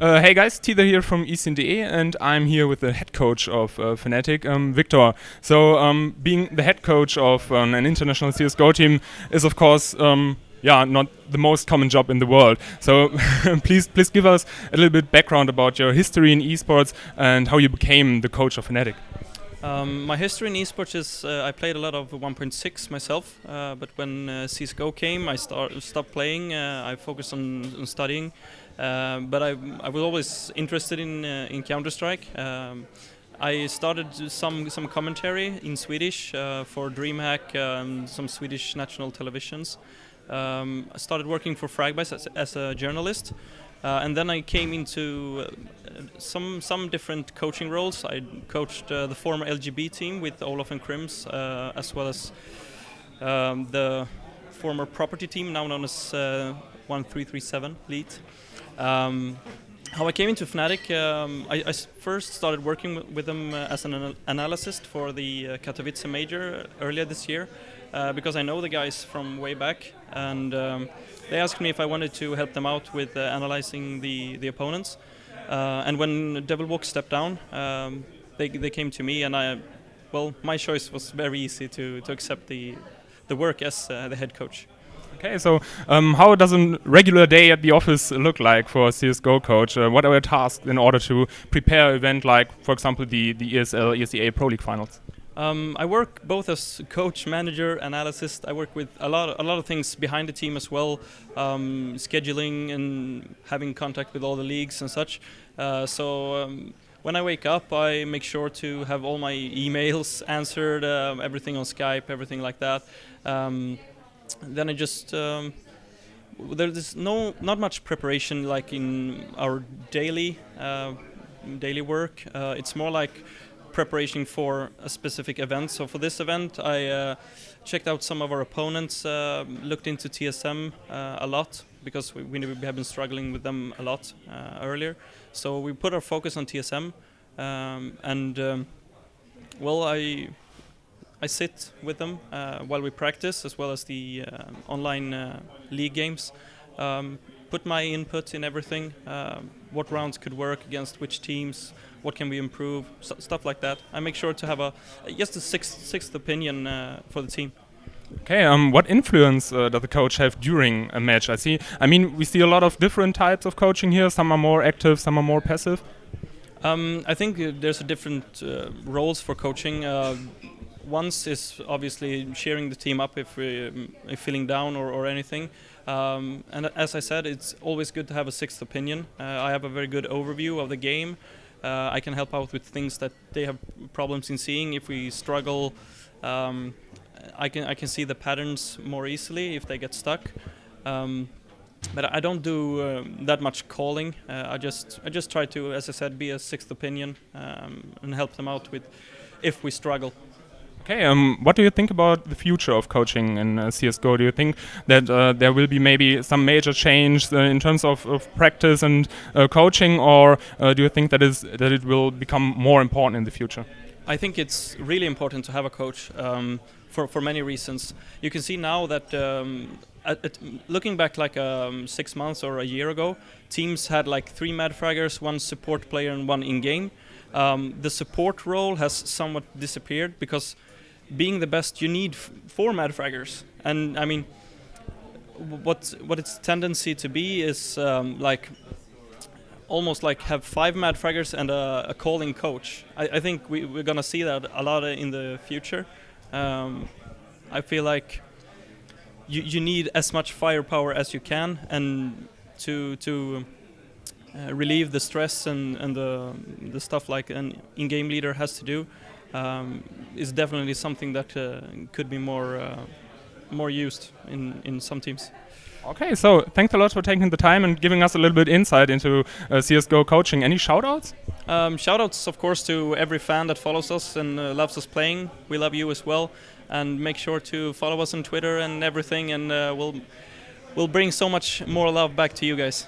Hey guys, Tither here from escene.de, and I'm here with the head coach of Fnatic, Victor. So, being the head coach of an international CS:GO team is, of course, not the most common job in the world. So, please give us a little bit background about your history in esports and how you became the coach of Fnatic. My history in esports is I played a lot of 1.6 myself, but when CS:GO came, I stopped playing. I focused on studying, but I was always interested in Counter-Strike. I started some commentary in Swedish for DreamHack, some Swedish national televisions. I started working for Fragbite as a journalist. And then I came into some different coaching roles. I coached the former LGB team with Olof and Krims, as well as the former property team, now known as 1337 Lead. How I came into Fnatic, I first started working with them as an analyst for the Katowice Major earlier this year, because I know the guys from way back, and they asked me if I wanted to help them out with analyzing the opponents. And when Devilwalk stepped down, they came to me, and my choice was very easy to accept the work as the head coach. Okay, so how does a regular day at the office look like for a CS:GO coach? What are your tasks in order to prepare an event like, for example, the ESL, ESEA Pro League finals? I work both as coach, manager, analyst. I work with a lot of things behind the team as well, scheduling and having contact with all the leagues and such. When I wake up, I make sure to have all my emails answered, everything on Skype, everything like that. Then I just there's not much preparation like in our daily work. It's more like preparation for a specific event. So for this event, I checked out some of our opponents, looked into TSM a lot, because we have been struggling with them a lot earlier. So we put our focus on TSM, I sit with them while we practice, as well as the online league games. Put my input in everything, what rounds could work against which teams, what can we improve, stuff like that. I make sure to have just a sixth opinion for the team. Okay, what influence does the coach have during a match? We see a lot of different types of coaching here. Some are more active, some are more passive. I think there's a different roles for coaching. Once is obviously cheering the team up if we're feeling down or anything. And as I said, it's always good to have a sixth opinion. I have a very good overview of the game. I can help out with things that they have problems in seeing. If we struggle, I can see the patterns more easily if they get stuck. But I don't do that much calling. I just try to, as I said, be a sixth opinion and help them out with if we struggle. Okay, what do you think about the future of coaching in CS:GO? Do you think that there will be maybe some major change in terms of practice and coaching, or do you think that it will become more important in the future? I think it's really important to have a coach for many reasons. You can see now that looking back like 6 months or a year ago, teams had like 3 Madfraggers, 1 support player and 1 in-game. The support role has somewhat disappeared, because being the best, you need 4 Madfraggers. And I mean, what its tendency to be is like almost like have 5 Madfraggers and a calling coach. I think we're gonna see that a lot in the future. I feel like you need as much firepower as you can, and to relieve the stress and the stuff like an in-game leader has to do, is definitely something that could be more used in some teams. Okay, so thanks a lot for taking the time and giving us a little bit insight into CS:GO coaching. Any shoutouts? Shoutouts, of course, to every fan that follows us and loves us playing. We love you as well, and make sure to follow us on Twitter and everything, and we'll bring so much more love back to you guys.